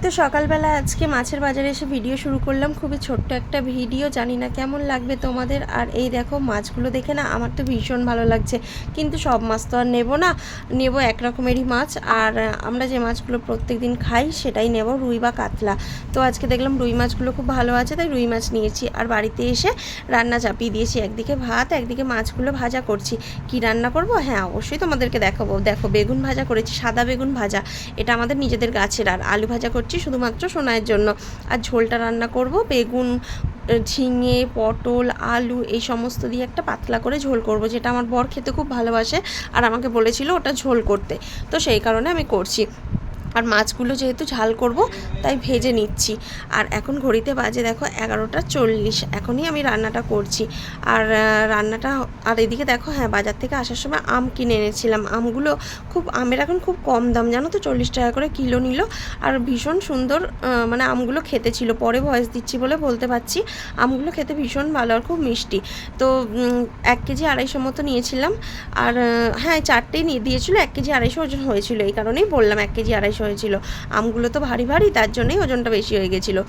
তো সকালবেলা আজকে মাছের বাজারে এসে ভিডিও শুরু করলাম, খুবই ছোট্ট একটা ভিডিও, জানি না কেমন লাগবে তোমাদের। আর এই দেখো মাছগুলো দেখে না আমার তো ভীষণ ভালো লাগছে, কিন্তু সব মাছ তো আর নেব না, নেব এক রকমেরই মাছ। আর আমরা যে মাছগুলো প্রত্যেক দিন খাই সেটাই নেব, রুই বা কাতলা। তো আজকে দেখলাম রুই মাছগুলো খুব ভালো আছে, তাই রুই মাছ নিয়েছি। আর বাড়িতে এসে রান্না চাপিয়ে দিয়েছি, একদিকে ভাত একদিকে মাছগুলো ভাজা করছি। কি রান্না করব? হ্যাঁ অবশ্যই তোমাদেরকে দেখাবো। দেখো বেগুন ভাজা করেছি, সাদা বেগুন ভাজা, এটা আমাদের নিজেদের গাছের। আর আলু ভাজা করছি শুধুমাত্র সোনায়ের জন্য। আর ঝোলটা রান্না করব বেগুন, ঝিঙে, পটল, আলু এই সমস্ত দিয়ে একটা পাতলা করে ঝোল করব, যেটা আমার বর খেতে খুব ভালোবাসে আর আমাকে বলেছিল ওটা ঝোল করতে, তো সেই কারণে আমি করছি। আর মাছগুলো যেহেতু ঝাল করব তাই ভেজে নিচ্ছি। আর এখন ঘড়িতে বাজে দেখো 11:40, এখনই আমি রান্নাটা করছি। আর রান্নাটা, আর এদিকে দেখো হ্যাঁ বাজার থেকে আসার সময় আম কিনে এনেছিলাম। আমগুলো খুব, আমের এখন খুব কম দাম জানো তো, 40 টাকা করে কিলো নিল। আর ভীষণ সুন্দর, মানে আমগুলো খেতে ছিল, পরে ভয়েস দিচ্ছি বলে বলতে পারছি। আমগুলো খেতে ভীষণ ভালো আর খুব মিষ্টি। তো 1 কেজি 250 মতো নিয়েছিলাম। আর হ্যাঁ 4টেই নিয়ে দিয়েছিল, 1 কেজি 250 ওজন হয়েছিল, এই কারণেই বললাম 1 কেজি 250 হয়েছিল। আমগুলো তো ভারী ভারী, তার জন্যই ওজনটা বেশি হয়ে গেছিলো।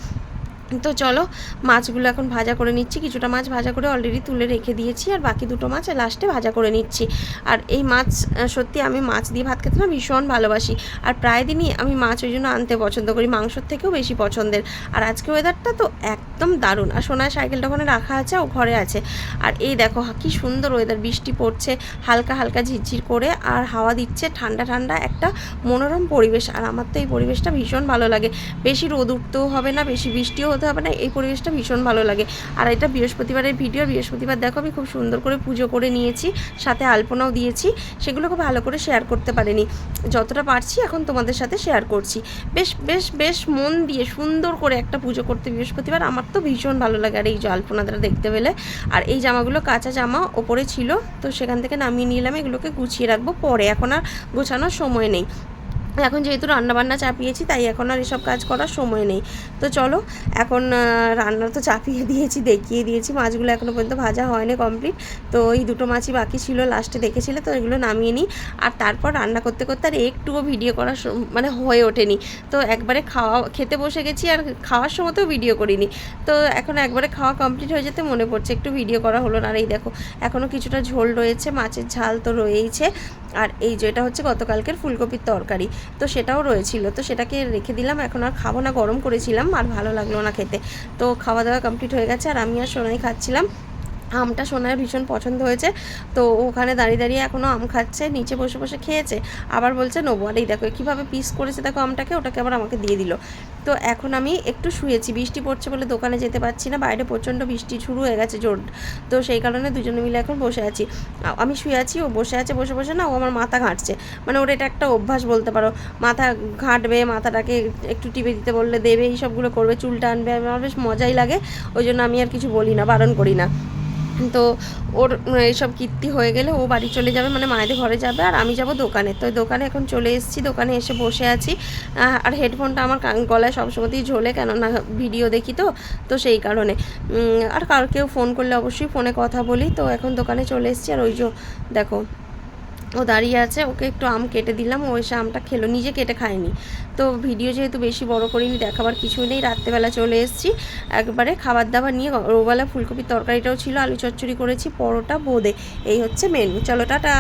তো চলো মাছগুলো এখন ভাজা করে নিচ্ছি। কিছুটা মাছ ভাজা করে অলরেডি তুলে রেখে দিয়েছি, আর বাকি দুটো মাছ লাস্টে ভাজা করে নিচ্ছি। আর এই মাছ, সত্যি আমি মাছ দিয়ে ভাত খেতে না ভীষণ ভালোবাসি। আর প্রায় দিনই আমি মাছ ওই জন্য আনতে পছন্দ করি, মাংসর থেকেও বেশি পছন্দের। আর আজকে ওয়েদারটা তো একদম দারুণ। আর সোনার সাইকেলটা ওখানে রাখা আছে, ও ঘরে আছে। আর এই দেখো কি সুন্দর ওয়েদার, বৃষ্টি পড়ছে হালকা হালকা ঝিরঝির করে, আর হাওয়া দিচ্ছে, ঠান্ডা ঠান্ডা একটা মনোরম পরিবেশ। আর আমার তো এই পরিবেশটা ভীষণ ভালো লাগে। বেশি রোদ উঠতেও হবে না, বেশি বৃষ্টিও হতে হবে না, এই পরিবেশটা ভীষণ ভালো লাগে। আর এটা বৃহস্পতিবারের ভিডিও, বৃহস্পতিবার দেখো আমি খুব সুন্দর করে পুজো করে নিয়েছি, সাথে আলপনাও দিয়েছি। সেগুলো খুব ভালো করে শেয়ার করতে পারিনি, যতটা পারছি এখন তোমাদের সাথে শেয়ার করছি। বেশ বেশ বেশ মন দিয়ে সুন্দর করে একটা পুজো করতে বৃহস্পতিবার আমার তো ভীষণ ভালো লাগে। আর এই যে আলপনাটা দেখতে পেলে, আর এই জামাগুলো কাঁচা জামা ওপরে ছিল, তো সেখান থেকে নামিয়ে নিলাম, এগুলোকে গুছিয়ে রাখবো পরে, এখন আর গোছানোর সময় নেই। এখন যেহেতু রান্নাবান্না চাপিয়েছি তাই এখন আর এসব কাজ করার সময় নেই। তো চলো এখন রান্না তো চাপিয়ে দিয়েছি, দেখিয়ে দিয়েছি, মাছগুলো এখনও পর্যন্ত ভাজা হয়নি কমপ্লিট। তো এই দুটো মাছই বাকি ছিল, লাস্টে দেখেছিলে, তো এগুলো নামিয়ে নিই। আর তারপর রান্না করতে করতে আর একটুও ভিডিও করা মানে হয়ে ওঠেনি। তো একবারে খেতে বসে গেছি, আর খাওয়ার সময়তেও ভিডিও করিনি। তো এখন একবারে খাওয়া কমপ্লিট হয়ে যেতে মনে পড়ছে, একটু ভিডিও করা হলো না। আর এই দেখো এখনও কিছুটা ঝোল রয়েছে, মাছের ঝাল তো রয়েইছে। আর এই যে এটা হচ্ছে গতকালকের ফুলকপির তরকারি, তো সেটাও রয়েছিল, তো সেটাকে রেখে দিলাম। এখন আর খাবো না, গরম করেছিলাম আর ভালো লাগলো না খেতে। তো খাওয়া দাওয়া কমপ্লিট হয়ে গেছে, আর আমি আর সোনাই খাচ্ছিলাম। আমটা সোনার ভীষণ পছন্দ হয়েছে, তো ওখানে দাঁড়িয়ে দাঁড়িয়ে এখনও আম খাচ্ছে, নিচে বসে বসে খেয়েছে, আবার বলছে নেবো। আর এই দেখো কীভাবে পিস করেছে দেখো আমটাকে, ওটাকে আবার আমাকে দিয়ে দিল। তো এখন আমি একটু শুয়েছি, বৃষ্টি পড়ছে বলে দোকানে যেতে পারছি না, বাইরে প্রচণ্ড বৃষ্টি শুরু হয়ে গেছে জোর। তো সেই কারণে দুজনে মিলে এখন বসে আছি। আমি শুয়ে আছি, ও বসে আছে, বসে বসে না ও আমার মাথা ঘাঁটছে, মানে ওর এটা একটা অভ্যাস বলতে পারো। মাথা ঘাঁটবে, মাথাটাকে একটু টিপে দিতে বললে দেবে, এই সবগুলো করবে, চুলটা আনবে, আমার বেশ মজাই লাগে। ওই জন্য আমি আর কিছু বলি না, বারণ করি না। তো ওর এইসব কীর্তি হয়ে গেলে ও বাড়ি চলে যাবে, মানে মায়েদের ঘরে যাবে, আর আমি যাব দোকানে। তো দোকানে এখন চলে এসেছি, দোকানে এসে বসে আছি। আর হেডফোনটা আমার গলায় সবসময়তেই ঝোলে, কেননা ভিডিও দেখি, তো সেই কারণে। আর কেউ ফোন করলে অবশ্যই ফোনে কথা বলি। তো এখন দোকানে চলে এসেছি, আর ওই যে দেখো ও দাঁড়িয়ে আছে, ওকে একটু আম কেটে দিলাম, ও এসে আমটা খেলো, নিজে কেটে খায়নি। তো ভিডিও যেহেতু বেশি বড় করিনি, দেখাবার কিছুই নেই, রাত্রেবেলা চলে এসেছি একবারে খাবার দাবার নিয়ে। ওবেলা ফুলকপির তরকারিটাও ছিল, আলু চচ্চড়ি করেছি, পরোটা, বোঁদে, এই হচ্ছে মেনু। চলো টাটা।